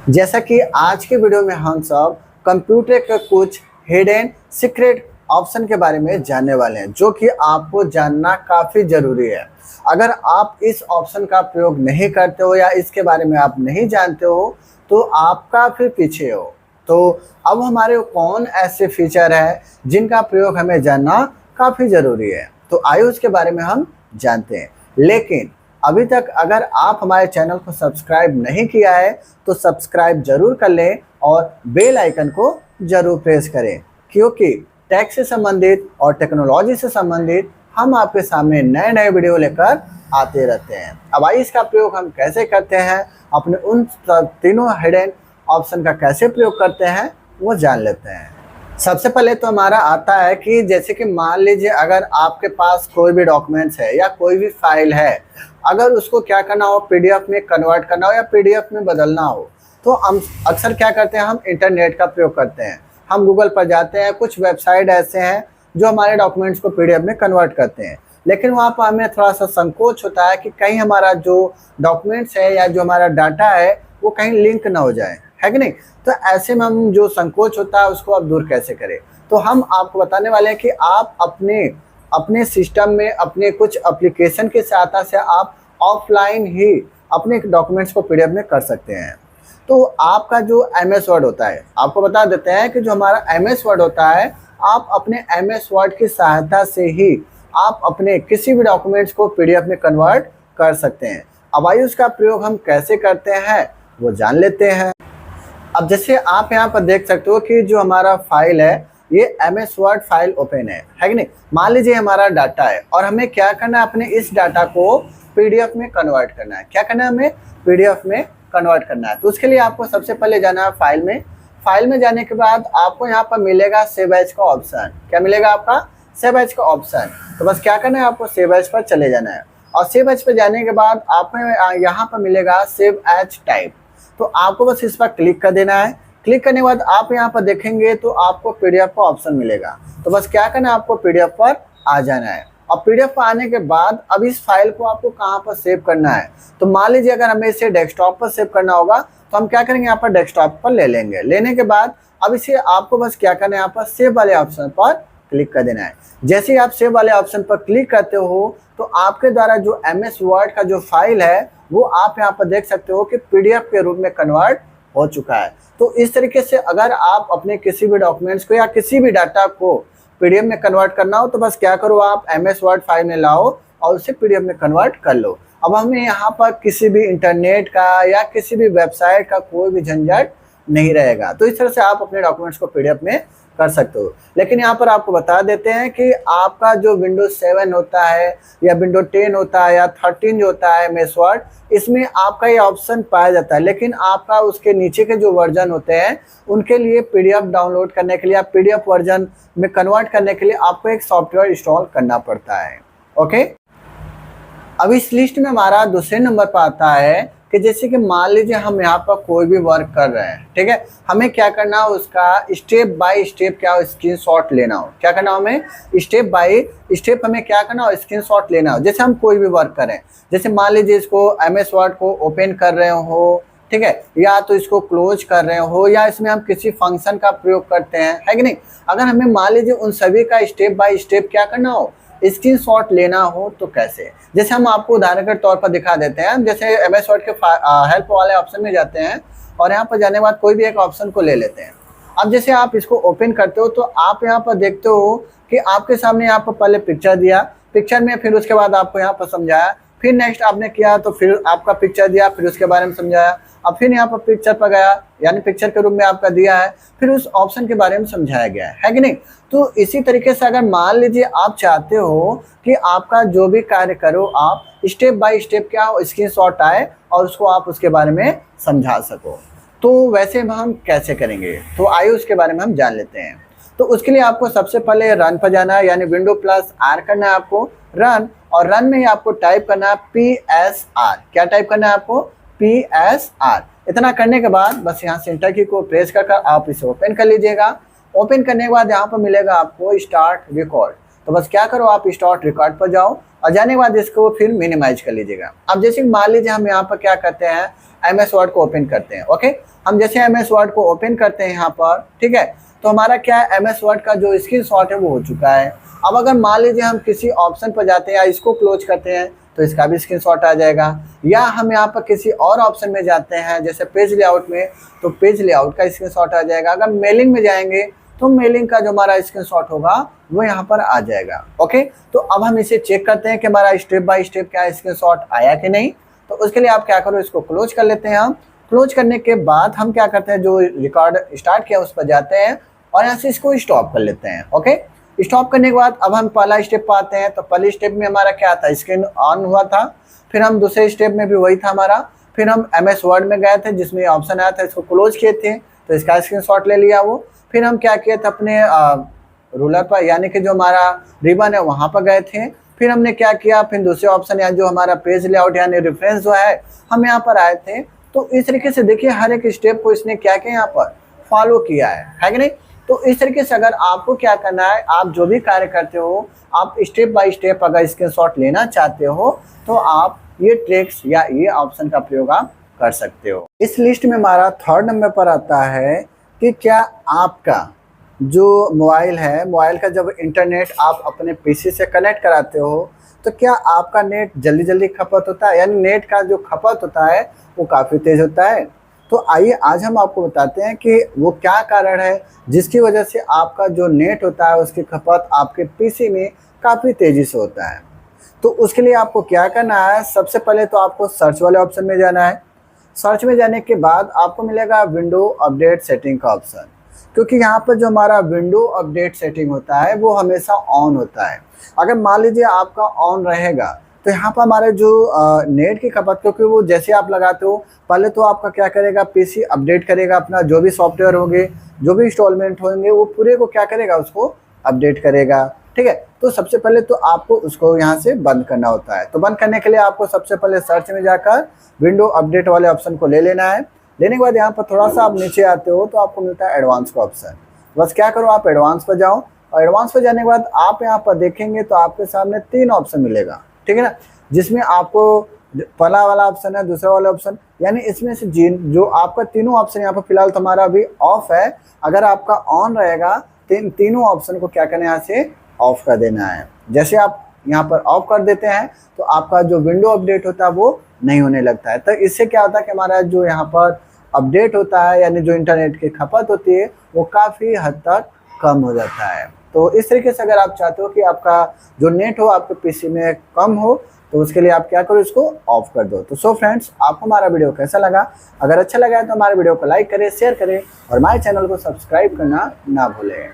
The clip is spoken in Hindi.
जैसा कि आज के वीडियो में हम सब कंप्यूटर के कुछ हिडन सीक्रेट ऑप्शन के बारे में जानने वाले हैं, जो कि आपको जानना काफ़ी ज़रूरी है। अगर आप इस ऑप्शन का प्रयोग नहीं करते हो या इसके बारे में आप नहीं जानते हो तो आप काफ़ी पीछे हो। तो अब हमारे कौन ऐसे फीचर है जिनका प्रयोग हमें जानना काफ़ी ज़रूरी है, तो आइए उसके बारे में हम जानते हैं। लेकिन अभी तक अगर आप हमारे चैनल को सब्सक्राइब नहीं किया है तो सब्सक्राइब जरूर कर लें और बेल आइकन को जरूर प्रेस करें, क्योंकि टेक से संबंधित और टेक्नोलॉजी से संबंधित हम आपके सामने नए नए वीडियो लेकर आते रहते हैं। अब आइए इसका प्रयोग हम कैसे करते हैं, अपने उन तीनों हिडन ऑप्शन का कैसे प्रयोग करते हैं वो जान लेते हैं। सबसे पहले तो हमारा आता है कि जैसे कि मान लीजिए अगर आपके पास कोई भी डॉक्यूमेंट्स है या कोई भी फाइल है, अगर उसको क्या करना हो, पीडीएफ में कन्वर्ट करना हो या पीडीएफ में बदलना हो, तो हम अक्सर क्या करते हैं, हम इंटरनेट का प्रयोग करते हैं। हम गूगल पर जाते हैं, कुछ वेबसाइट ऐसे हैं जो हमारे डॉक्यूमेंट्स को पीडीएफ में कन्वर्ट करते हैं, लेकिन वहाँ पर हमें थोड़ा सा संकोच होता है कि कहीं हमारा जो डॉक्यूमेंट्स है या जो हमारा डाटा है वो कहीं लिंक ना हो जाए, है कि नहीं। तो ऐसे में हम जो संकोच होता है उसको अब दूर कैसे करें, तो हम आपको बताने वाले हैं कि आप अपने सिस्टम में अपने कुछ एप्लीकेशन के सहायता से आप ऑफलाइन ही अपने डॉक्यूमेंट्स को पीडीएफ में कर सकते हैं। तो आपका जो एमएस वर्ड होता है, आपको बता देते हैं कि जो हमारा एमएस वर्ड होता है, आप अपने एमएस वर्ड की सहायता से ही आप अपने किसी भी डॉक्यूमेंट्स को पीडीएफ में कन्वर्ट कर सकते हैं। अब आइए उसका प्रयोग हम कैसे करते हैं वो जान लेते हैं। अब जैसे आप यहाँ पर देख सकते हो कि जो हमारा फाइल है ये एमएस वर्ड फाइल ओपन है कि नहीं। मान लीजिए हमारा डाटा है और हमें क्या करना है, अपने इस डाटा को पीडीएफ में कन्वर्ट करना है। क्या करना है, हमें पीडीएफ में कन्वर्ट करना है। तो उसके लिए आपको सबसे पहले जाना है फाइल में। फाइल में जाने के बाद आपको यहाँ पर मिलेगा सेव एज का ऑप्शन। क्या मिलेगा, आपका सेव एज का ऑप्शन। तो बस क्या करना है, आपको सेव एज पर चले जाना है और सेव एज पर जाने के बाद आपको यहाँ पर मिलेगा सेव एज टाइप। तो आपको बस इस पर क्लिक कर देना है। क्लिक करने के बाद आप यहाँ पर देखेंगे तो आपको पीडीएफ का ऑप्शन मिलेगा। तो बस क्या करना है, आपको पीडीएफ पर आ जाना है और पीडीएफ पर आने के बाद अब इस फाइल को आपको कहाँ पर सेव करना है। तो मान लीजिए अगर हमें इसे डेस्कटॉप पर सेव करना होगा तो हम क्या करेंगे, यहाँ पर डेस्कटॉप पर ले लेंगे। लेने के बाद अब इसे आपको बस क्या करना है, यहाँ पर सेव वाले ऑप्शन पर क्लिक कर देना है। जैसे ही आप सेव वाले ऑप्शन पर क्लिक करते हो तो आपके द्वारा जो एमएस वर्ड का जो फाइल है वो आप यहाँ पर देख सकते हो कि पीडीएफ के रूप में कन्वर्ट हो चुका है। तो इस तरीके से अगर आप अपने किसी भी डॉक्यूमेंट्स को या किसी भी डाटा को पीडीएफ में कन्वर्ट करना हो तो बस क्या करो, आप एमएस वर्ड फाइल में लाओ और उसे पीडीएफ में कन्वर्ट कर लो। अब हमें यहाँ पर किसी भी इंटरनेट का या किसी भी वेबसाइट का कोई भी झंझट नहीं रहेगा। तो इस तरह से आप अपने डॉक्यूमेंट्स को पीडीएफ में कर सकते हो। लेकिन यहाँ पर आपको बता देते हैं कि आपका जो विंडोज 7 होता है या विंडोज 10 होता है या 13 जो होता है एमएस वर्ड, इसमें आपका ये ऑप्शन पाया जाता है, लेकिन आपका उसके नीचे के जो वर्जन होते हैं उनके लिए पीडीएफ डाउनलोड करने के लिए, आप पीडीएफ वर्जन में कन्वर्ट करने के लिए आपको एक सॉफ्टवेयर इंस्टॉल करना पड़ता है। ओके, अब इस लिस्ट में हमारा दूसरे नंबर पर आता है कि जैसे कि मान लीजिए हम यहाँ पर कोई भी वर्क कर रहे हैं, ठीक है, हमें क्या करना हो, उसका स्टेप बाय स्टेप क्या हो, स्क्रीनशॉट लेना हो। क्या करना हो, हमें स्टेप बाय स्टेप हमें क्या करना हो, स्क्रीनशॉट लेना हो। जैसे हम कोई भी वर्क करें, जैसे मान लीजिए इसको एमएस वर्ड को ओपन कर रहे हो, ठीक है, या तो इसको क्लोज कर रहे हो या इसमें हम किसी फंक्शन का प्रयोग करते हैं, है कि नहीं। अगर हमें मान लीजिए उन सभी का स्टेप बाय स्टेप क्या करना हो, स्क्रीनशॉट लेना हो तो कैसे, जैसे हम आपको उदाहरण के तौर पर दिखा देते हैं। जैसे एमएस वर्ड के हेल्प वाले ऑप्शन में जाते हैं और यहाँ पर जाने के बाद कोई भी एक ऑप्शन को ले लेते हैं। अब जैसे आप इसको ओपन करते हो तो आप यहाँ पर देखते हो कि आपके सामने यहाँ पर पहले पिक्चर दिया, पिक्चर में फिर उसके बाद आपको यहाँ पर समझाया, फिर नेक्स्ट आपने किया तो फिर आपका पिक्चर दिया, फिर उसके बारे में समझाया, अब फिर यहाँ पर पिक्चर पर गया, यानी पिक्चर के रूप में आपका दिया है, फिर उस ऑप्शन के बारे में समझाया गया है कि नहीं। तो इसी तरीके से अगर मान लीजिए आप चाहते हो कि आपका जो भी कार्य करो आप स्टेप बाय स्टेप क्या हो, स्क्रीनशॉट आए और उसको आप उसके बारे में समझा सको, तो वैसे हम कैसे करेंगे, तो आइए उसके बारे में हम जान लेते हैं। तो उसके लिए आपको सबसे पहले रन पर जाना है, यानी विंडो प्लस आर करना है आपको, रन, और रन में ही आपको टाइप करना है PSR। क्या टाइप करना है आपको, PSR। इतना करने के बाद बस यहाँ से एंटर की को प्रेस कर आप इसे ओपन कर लीजिएगा। ओपन करने के बाद यहाँ पर मिलेगा आपको स्टार्ट रिकॉर्ड। तो बस क्या करो, आप स्टार्ट रिकॉर्ड पर जाओ और जाने के बाद इसको फिर मिनिमाइज कर लीजिएगा। अब जैसे मान लीजिए हम यहाँ पर क्या करते हैं, एमएस वर्ड को ओपन करते हैं। ओके, हम जैसे MS वर्ड को ओपन करते हैं यहाँ पर, ठीक है, तो हमारा क्या है, MS वर्ड का जो स्क्रीनशॉट है वो हो चुका है। अब अगर मान लीजिए हम किसी ऑप्शन पर जाते हैं या इसको क्लोज करते हैं तो इसका भी स्क्रीनशॉट आ जाएगा, या हम यहाँ पर किसी और ऑप्शन में जाते हैं जैसे पेज लेआउट में, तो पेज लेआउट का स्क्रीनशॉट आ जाएगा। अगर मेलिंग में जाएंगे तो मेलिंग का जो हमारा स्क्रीनशॉट होगा वो यहाँ पर आ जाएगा। ओके, तो अब हम इसे चेक करते हैं कि हमारा स्टेप बाय स्टेप क्या स्क्रीनशॉट आया कि नहीं। तो उसके लिए आप क्या करो, इसको क्लोज कर लेते हैं। हम क्लोज करने के बाद हम क्या करते हैं, जो रिकॉर्ड स्टार्ट किया उस पर जाते हैं और यहाँ से इसको स्टॉप कर लेते हैं। ओके, स्टॉप करने के बाद अब हम पहला स्टेप पर आते हैं। तो पहले स्टेप में हमारा क्या था, स्क्रीन ऑन हुआ था। फिर हम दूसरे स्टेप में भी वही था हमारा। फिर हम MS वर्ड में गए थे जिसमें ऑप्शन आया था, इसको क्लोज किए थे तो इसका स्क्रीनशॉट ले लिया वो। फिर हम क्या किए थे, अपने रूलर पर यानी कि जो हमारा रिबन है वहाँ पर गए थे। फिर हमने क्या किया, फिर दूसरे ऑप्शन या जो हमारा पेज लेआउट यानी रेफरेंस जो है हम यहाँ पर आए थे। तो इस तरीके से देखिए हर एक स्टेप को इसने क्या किया, यहाँ पर फॉलो किया है कि नहीं। तो इस तरीके से अगर आपको क्या करना है, आप जो भी कार्य करते हो आप स्टेप बाय स्टेप अगर स्क्रीनशॉट लेना चाहते हो तो आप ये ट्रिक्स या ये ऑप्शन का प्रयोग आप कर सकते हो। इस लिस्ट में हमारा 3rd नंबर पर आता है कि क्या आपका जो मोबाइल है, मोबाइल का जब इंटरनेट आप अपने PC से कनेक्ट कराते हो तो क्या आपका नेट जल्दी जल्दी खपत होता है, यानी नेट का जो खपत होता है वो काफ़ी तेज़ होता है। तो आइए आज हम आपको बताते हैं कि वो क्या कारण है जिसकी वजह से आपका जो नेट होता है उसकी खपत आपके PC में काफ़ी तेज़ी से होता है। तो उसके लिए आपको क्या करना है, सबसे पहले तो आपको सर्च वाले ऑप्शन में जाना है। सर्च में जाने के बाद आपको मिलेगा विंडो अपडेट सेटिंग का ऑप्शन, क्योंकि यहाँ पर जो हमारा विंडो अपडेट सेटिंग होता है वो हमेशा ऑन होता है। अगर मान लीजिए आपका ऑन रहेगा तो यहाँ पर हमारे जो नेट की खपत, क्योंकि वो जैसे आप लगाते हो पहले तो आपका क्या करेगा, PC अपडेट करेगा, अपना जो भी सॉफ्टवेयर होंगे, जो भी इंस्टॉलमेंट होंगे वो पूरे को क्या करेगा, उसको अपडेट करेगा। ठीक है, तो सबसे पहले तो आपको उसको यहाँ से बंद करना होता है। तो बंद करने के लिए आपको सबसे पहले सर्च में जाकर विंडो अपडेट वाले ऑप्शन को ले लेना है। लेने के बाद यहाँ पर थोड़ा सा आप नीचे आते हो तो आपको मिलता है एडवांस का ऑप्शन। बस क्या करो, आप एडवांस पर जाओ और एडवांस पर जाने के बाद आप यहाँ पर देखेंगे तो आपके सामने 3 ऑप्शन मिलेगा, ठीक है ना, जिसमें आपको पहला वाला ऑप्शन है, दूसरा वाला ऑप्शन, यानी इसमें से जो आपका तीनों ऑप्शन यहाँ पर फिलहाल तो हमारा अभी ऑफ है। अगर आपका ऑन रहेगा तीनों ऑप्शन को क्या करना है, यहाँ से ऑफ कर देना है। जैसे आप यहाँ पर ऑफ कर देते हैं तो आपका जो विंडो अपडेट होता है वो नहीं होने लगता है। तो इससे क्या होता है कि हमारा जो यहाँ पर अपडेट होता है यानी जो इंटरनेट की खपत होती है वो काफ़ी हद तक कम हो जाता है। तो इस तरीके से अगर आप चाहते हो कि आपका जो नेट हो आपके PC में कम हो तो उसके लिए आप क्या करो, इसको ऑफ कर दो। तो सो फ्रेंड्स, आपको हमारा वीडियो कैसा लगा? अगर अच्छा लगा है तो हमारे वीडियो को लाइक करें, शेयर करें और हमारे चैनल को सब्सक्राइब करना ना भूलें।